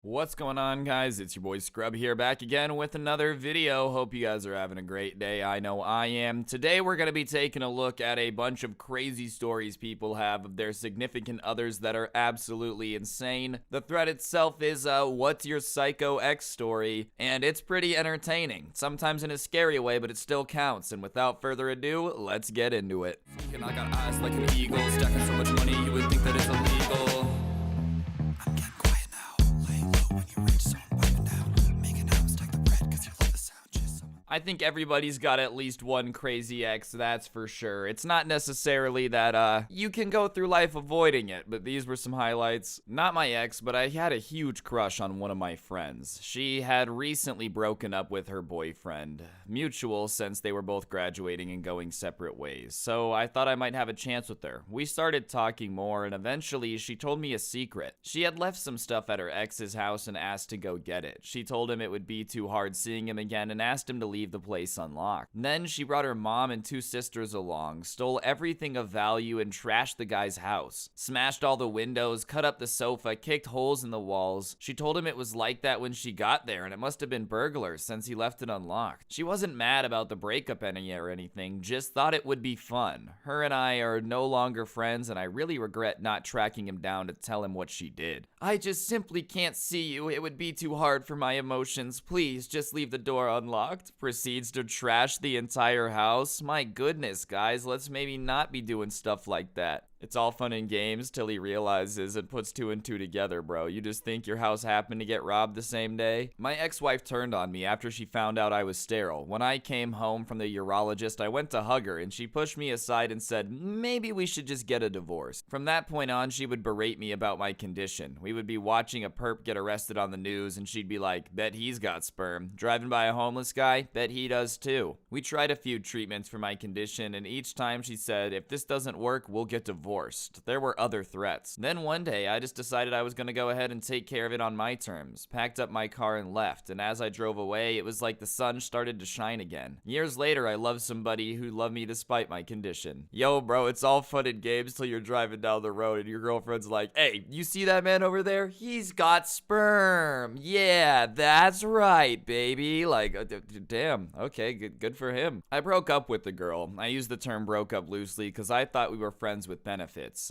What's going on, guys? It's your boy Scrub here, back again with another video. Hope you guys are having a great day. I know I am. Today we're going to be taking a look at a bunch of crazy stories people have of their significant others that are absolutely insane. The thread itself is what's your psycho ex story, and it's pretty entertaining. Sometimes in a scary way, but it still counts. And without further ado, let's get into it. I got eyes like an eagle, stacking so much money you would think that it's illegal. I'm getting quiet now, laying low when you reach zone, piping down, making out, stack the bread, cause you love the sound, just I think everybody's got at least one crazy ex, that's for sure. It's not necessarily that, you can go through life avoiding it, but these were some highlights. Not my ex, but I had a huge crush on one of my friends. She had recently broken up with her boyfriend, mutual since they were both graduating and going separate ways, so I thought I might have a chance with her. We started talking more, and eventually she told me a secret. She had left some stuff at her ex's house and asked to go get it. She told him it would be too hard seeing him again and asked him to leave the place unlocked. Then she brought her mom and two sisters along, stole everything of value and trashed the guy's house. Smashed all the windows, cut up the sofa, kicked holes in the walls. She told him it was like that when she got there and it must have been burglars since he left it unlocked. She wasn't mad about the breakup or anything, just thought it would be fun. Her and I are no longer friends and I really regret not tracking him down to tell him what she did. I just simply can't see you. It would be too hard for my emotions. Please just leave the door unlocked. Proceeds to trash the entire house. My goodness, guys, let's maybe not be doing stuff like that. It's all fun and games till he realizes and puts two and two together, bro. You just think your house happened to get robbed the same day? My ex-wife turned on me after she found out I was sterile. When I came home from the urologist, I went to hug her and she pushed me aside and said, maybe we should just get a divorce. From that point on, she would berate me about my condition. We would be watching a perp get arrested on the news and she'd be like, bet he's got sperm. Driving by a homeless guy? Bet he does too. We tried a few treatments for my condition and each time she said, if this doesn't work, we'll get divorced. There were other threats. Then one day, I just decided I was gonna go ahead and take care of it on my terms. Packed up my car and left, and as I drove away, it was like the sun started to shine again. Years later, I loved somebody who loved me despite my condition. Yo, bro, it's all fun and games till you're driving down the road and your girlfriend's like, hey, you see that man over there? He's got sperm. Yeah, that's right, baby. Like, damn, okay, good for him. I broke up with the girl. I use the term broke up loosely because I thought we were friends with benefits.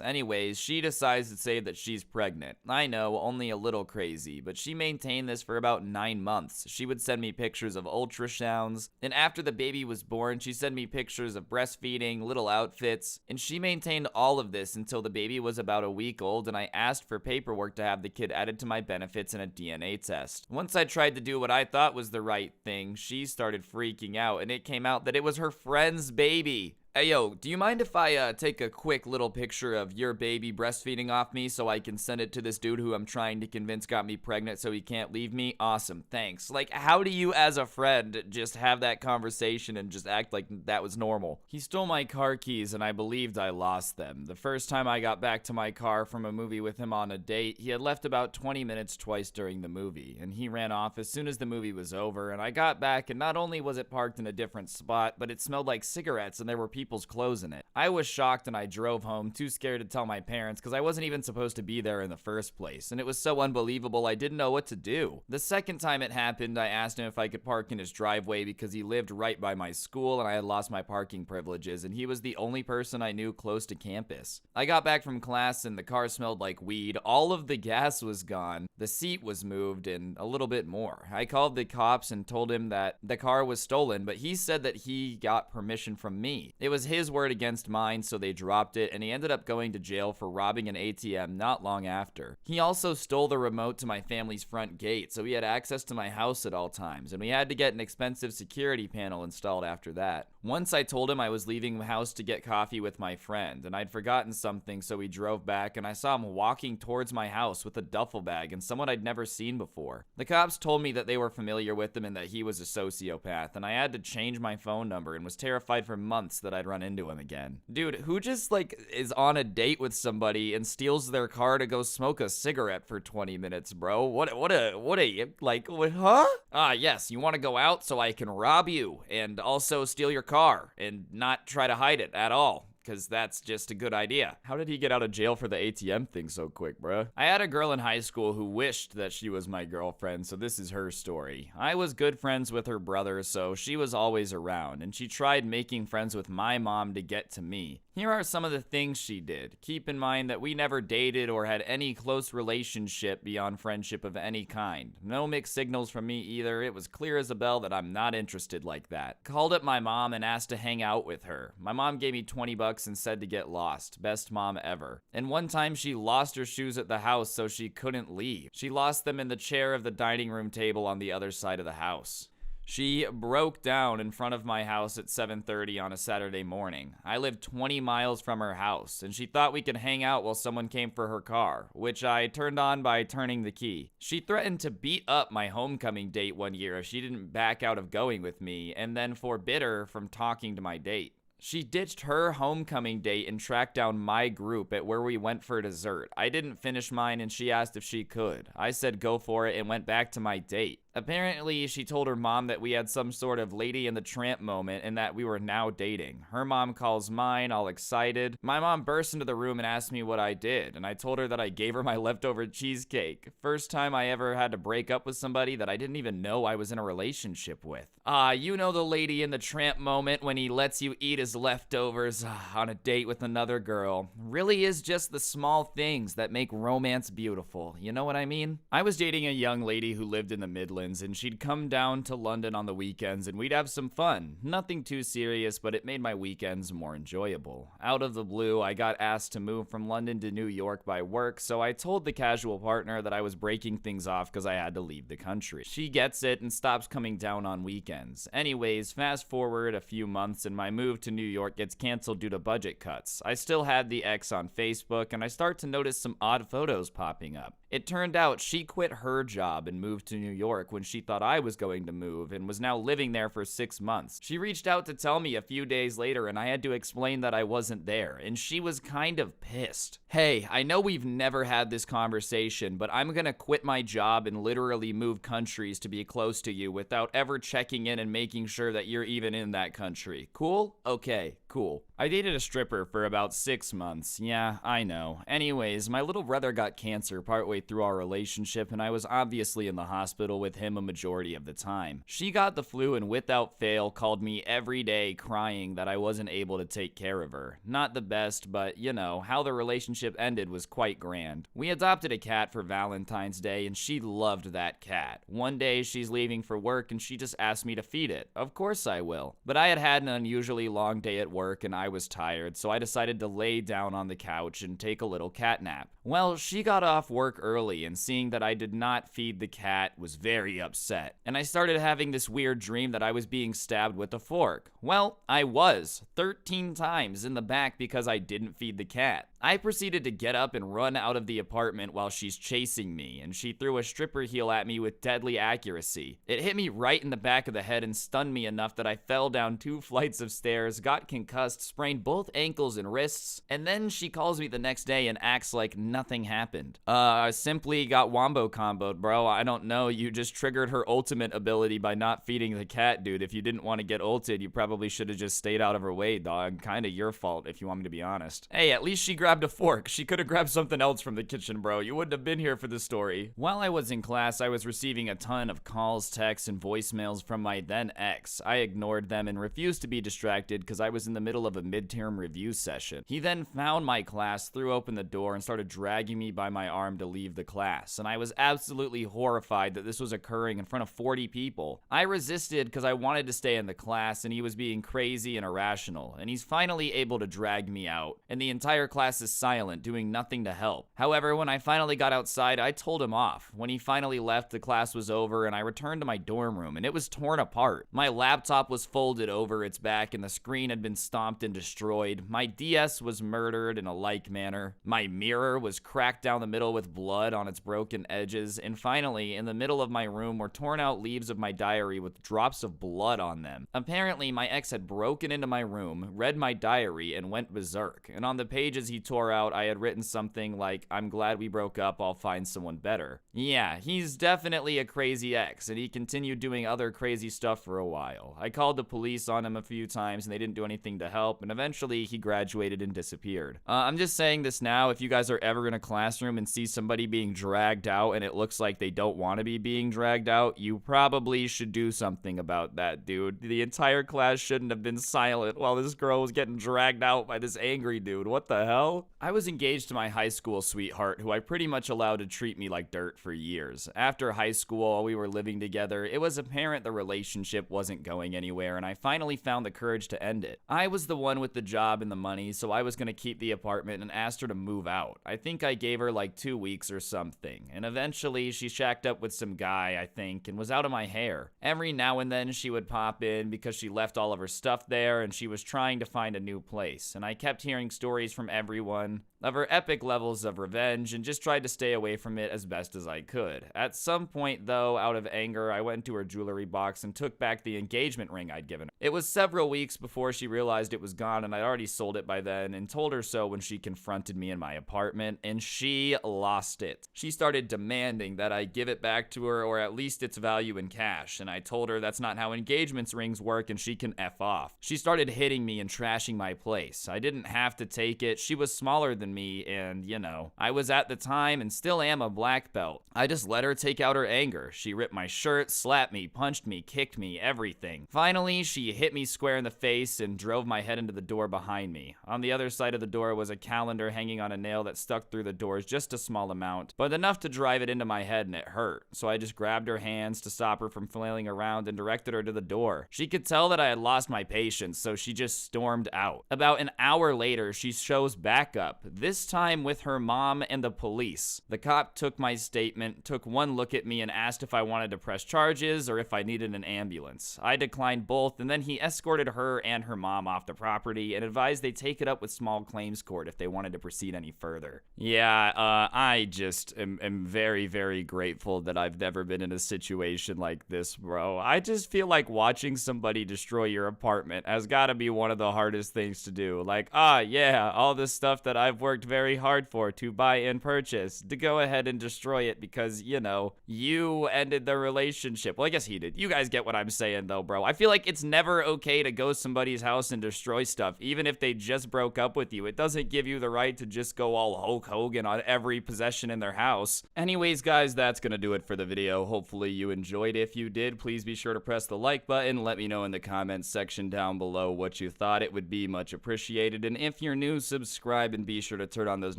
Anyways, she decides to say that she's pregnant. I know, only a little crazy, but she maintained this for about 9 months. She would send me pictures of ultrasounds, and after the baby was born, she sent me pictures of breastfeeding, little outfits, and she maintained all of this until the baby was about a week old, and I asked for paperwork to have the kid added to my benefits and a DNA test. Once I tried to do what I thought was the right thing, she started freaking out, and it came out that it was her friend's baby. Hey, yo, do you mind if I take a quick little picture of your baby breastfeeding off me so I can send it to this dude who I'm trying to convince got me pregnant so he can't leave me? Awesome, thanks. Like, how do you as a friend just have that conversation and just act like that was normal? He stole my car keys and I believed I lost them. The first time I got back to my car from a movie with him on a date, he had left about 20 minutes twice during the movie, and he ran off as soon as the movie was over, and I got back and not only was it parked in a different spot, but it smelled like cigarettes and there were people's clothes in it. I was shocked and I drove home, too scared to tell my parents because I wasn't even supposed to be there in the first place, and it was so unbelievable I didn't know what to do. The second time it happened, I asked him if I could park in his driveway because he lived right by my school and I had lost my parking privileges, and he was the only person I knew close to campus. I got back from class and the car smelled like weed, all of the gas was gone, the seat was moved, and a little bit more. I called the cops and told him that the car was stolen, but he said that he got permission from me. It was his word against mine, so they dropped it, and he ended up going to jail for robbing an ATM not long after. He also stole the remote to my family's front gate, so he had access to my house at all times, and we had to get an expensive security panel installed after that. Once I told him I was leaving the house to get coffee with my friend, and I'd forgotten something, so we drove back, and I saw him walking towards my house with a duffel bag and someone I'd never seen before. The cops told me that they were familiar with him and that he was a sociopath, and I had to change my phone number and was terrified for months that I'd run into him again. Dude, who just like is on a date with somebody and steals their car to go smoke a cigarette for 20 minutes, bro? What huh? Ah, yes, you want to go out so I can rob you and also steal your car and not try to hide it at all. because that's just a good idea. How did he get out of jail for the ATM thing so quick, bruh? I had a girl in high school who wished that she was my girlfriend, so this is her story. I was good friends with her brother, so she was always around, and she tried making friends with my mom to get to me. Here are some of the things she did. Keep in mind that we never dated or had any close relationship beyond friendship of any kind. No mixed signals from me either. It was clear as a bell that I'm not interested like that. Called up my mom and asked to hang out with her. My mom gave me $20 and said to get lost. Best mom ever. And one time she lost her shoes at the house so she couldn't leave. She lost them in the chair of the dining room table on the other side of the house. She broke down in front of my house at 7:30 on a Saturday morning. I lived 20 miles from her house, and she thought we could hang out while someone came for her car, which I turned on by turning the key. She threatened to beat up my homecoming date one year if she didn't back out of going with me, and then forbid her from talking to my date. She ditched her homecoming date and tracked down my group at where we went for dessert. I didn't finish mine and she asked if she could. I said go for it and went back to my date. Apparently, she told her mom that we had some sort of Lady and the Tramp moment and that we were now dating. Her mom calls mine, all excited. My mom burst into the room and asked me what I did, and I told her that I gave her my leftover cheesecake. First time I ever had to break up with somebody that I didn't even know I was in a relationship with. You know the Lady and the Tramp moment when he lets you eat his leftovers on a date with another girl. Really is just the small things that make romance beautiful. You know what I mean? I was dating a young lady who lived in the Midlands, and she'd come down to London on the weekends and we'd have some fun. Nothing too serious, but it made my weekends more enjoyable. Out of the blue, I got asked to move from London to New York by work, so I told the casual partner that I was breaking things off because I had to leave the country. She gets it and stops coming down on weekends. Anyways, fast forward a few months and my move to New York gets canceled due to budget cuts. I still had the ex on Facebook and I start to notice some odd photos popping up. It turned out she quit her job and moved to New York when she thought I was going to move and was now living there for 6 months. She reached out to tell me a few days later and I had to explain that I wasn't there, and she was kind of pissed. Hey, I know we've never had this conversation, but I'm gonna quit my job and literally move countries to be close to you without ever checking in and making sure that you're even in that country. Cool? Okay, cool. I dated a stripper for about 6 months. Yeah, I know. Anyways, my little brother got cancer partway through our relationship and I was obviously in the hospital with him a majority of the time. She got the flu and without fail called me every day crying that I wasn't able to take care of her. Not the best, but you know, how the relationship ended was quite grand. We adopted a cat for Valentine's Day and she loved that cat. One day she's leaving for work and she just asked me to feed it. Of course I will. But I had had an unusually long day at work and I was tired, so I decided to lay down on the couch and take a little cat nap. Well, she got off work early and seeing that I did not feed the cat was very upset. And I started having this weird dream that I was being stabbed with a fork. Well, I was 13 times in the back because I didn't feed the cat. I proceeded to get up and run out of the apartment while she's chasing me, and she threw a stripper heel at me with deadly accuracy. It hit me right in the back of the head and stunned me enough that I fell down 2 flights of stairs, got concussed, sprained both ankles and wrists, and then she calls me the next day and acts like nothing happened. I simply got wombo comboed, bro. I don't know, you just triggered her ultimate ability by not feeding the cat, dude. If you didn't want to get ulted, you probably should have just stayed out of her way, dog. Kinda your fault, if you want me to be honest. Hey, at least she grabbed a fork. She could have grabbed something else from the kitchen, bro. You wouldn't have been here for this story. While I was in class, I was receiving a ton of calls, texts, and voicemails from my then ex. I ignored them and refused to be distracted because I was in the middle of a midterm review session. He then found my class, threw open the door, and started dragging me by my arm to leave the class, and I was absolutely horrified that this was occurring in front of 40 people. I resisted because I wanted to stay in the class, and he was being crazy and irrational, and he's finally able to drag me out, and the entire class is silent, doing nothing to help. However, when I finally got outside, I told him off. When he finally left, the class was over, and I returned to my dorm room, and it was torn apart. My laptop was folded over its back, and the screen had been stomped and destroyed. My DS was murdered in a like manner. My mirror was cracked down the middle with blood on its broken edges, and finally, in the middle of my room were torn out leaves of my diary with drops of blood on them. Apparently, my ex had broken into my room, read my diary, and went berserk, and on the pages he tore out, I had written something like, "I'm glad we broke up, I'll find someone better." Yeah, he's definitely a crazy ex, and he continued doing other crazy stuff for a while. I called the police on him a few times, and they didn't do anything to help, and eventually he graduated and disappeared. I'm just saying this now, if you guys are ever in a classroom and see somebody being dragged out and it looks like they don't want to be being dragged out, you probably should do something about that, dude. The entire class shouldn't have been silent while this girl was getting dragged out by this angry dude. What the hell? I was engaged to my high school sweetheart, who I pretty much allowed to treat me like dirt for years. After high school, while we were living together, it was apparent the relationship wasn't going anywhere, and I finally found the courage to end it. I was the one with the job and the money, so I was gonna keep the apartment and asked her to move out. I think I gave her like 2 weeks or something, and eventually she shacked up with some guy, I think, and was out of my hair. Every now and then she would pop in because she left all of her stuff there and she was trying to find a new place, and I kept hearing stories from everyone of her epic levels of revenge and just tried to stay away from it as best as I could. At some point, though, out of anger, I went into her jewelry box and took back the engagement ring I'd given her. It was several weeks before she realized it was gone, and I'd already sold it by then, and told her so when she confronted me in my apartment, and she lost it. She started demanding that I give it back to her, or at least its value in cash, and I told her that's not how engagement rings work and she can F off. She started hitting me and trashing my place. I didn't have to take it. She was smaller than me, and you know, I was at the time and still am a black belt. I just let her take out her anger. She ripped my shirt, slapped me, punched me, kicked me, everything. Finally, she hit me square in the face and drove my head into the door behind me. On the other side of the door was a calendar hanging on a nail that stuck through the doors just a small amount, but enough to drive it into my head, and it hurt. So I just grabbed her hands to stop her from flailing around and directed her to the door. She could tell that I had lost my patience, so she just stormed out. About an hour later, she shows back up, this time with her mom and the police. The cop took my statement, took one look at me, and asked if I wanted to press charges or if I needed an ambulance. I declined both, and then he escorted her and her mom off the property and advised they take it up with small claims court if they wanted to proceed any further. Yeah, I just am very, very grateful that I've never been in a situation like this, bro. I just feel like watching somebody destroy your apartment has gotta be one of the hardest things to do. Like, yeah, all this stuff that I've worked very hard for to buy and purchase, to go ahead and destroy it because, you know, you ended the relationship. Well, I guess he did. You guys get what I'm saying, though, bro. I feel like it's never okay to go somebody's house and destroy stuff, even if they just broke up with you. It doesn't give you the right to just go all Hulk Hogan on every possession in their house. Anyways, guys, that's gonna do it for the video. Hopefully you enjoyed. If you did, please be sure to press the like button. Let me know in the comments section down below what you thought. It would be much appreciated. And if you're new, subscribe and be sure to turn on those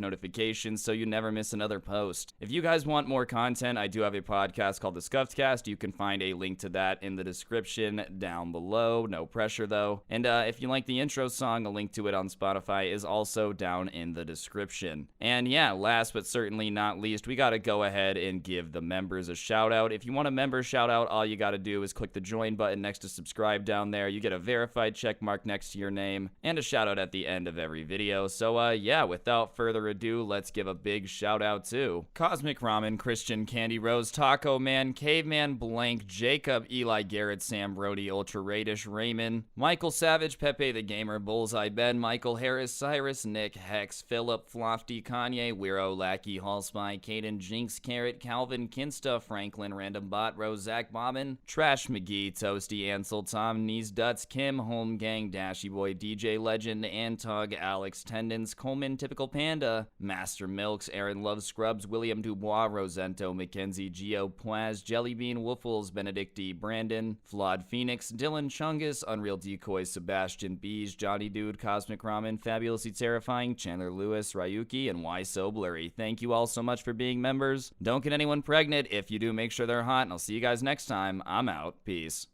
notifications so you never miss another post. If you guys want more content, I do have a podcast called the SKUFFED. You can find a link to that in the description down below. No pressure though. And if you like the intro song, a link to it on Spotify is also down in the description. And yeah, last but certainly not least, we gotta go ahead and give the members a shout out. If you want a member shout out, all you gotta do is click the join button next to subscribe down there. You get a verified check mark next to your name and a shout out at the end of every video. So yeah, without further ado, let's give a big shout out to Cosmic Ramen, Christian, Candy Rose, Taco Man, Caveman Blank, Jacob, Eli Garrett, Sam Brody, Ultra Radish, Raymond, Michael Savage, Pepe the Gamer, Bullseye Ben, Michael Harris, Cyrus, Nick, Hex, Philip, Flofty, Kanye, Wiro, Lackey, Hallspy, Caden, Jinx, Carrot, Calvin, Kinsta, Franklin, Random Bot, Rose, Zach Bobbin, Trash McGee, Toasty, Ansel, Tom, Knees, Duts, Kim, Home Gang, Dashy Boy, DJ Legend, Antug, Alex, Tendons, Coleman, Typical Panda, Master Milks, Aaron Loves Scrubs, William Dubois, Rosento, Mackenzie, Geo, Pwaz, Jellybean, Woofles, Benedicti, Brandon, Flawed Phoenix, Dylan Chungus, Unreal Decoy, Sebastian Bees, Johnny Dude, Cosmic Ramen, Fabulously Terrifying, Chandler Lewis, Ryuki, and Why So Blurry. Thank you all so much for being members. Don't get anyone pregnant. If you do, make sure they're hot, and I'll see you guys next time. I'm out. Peace.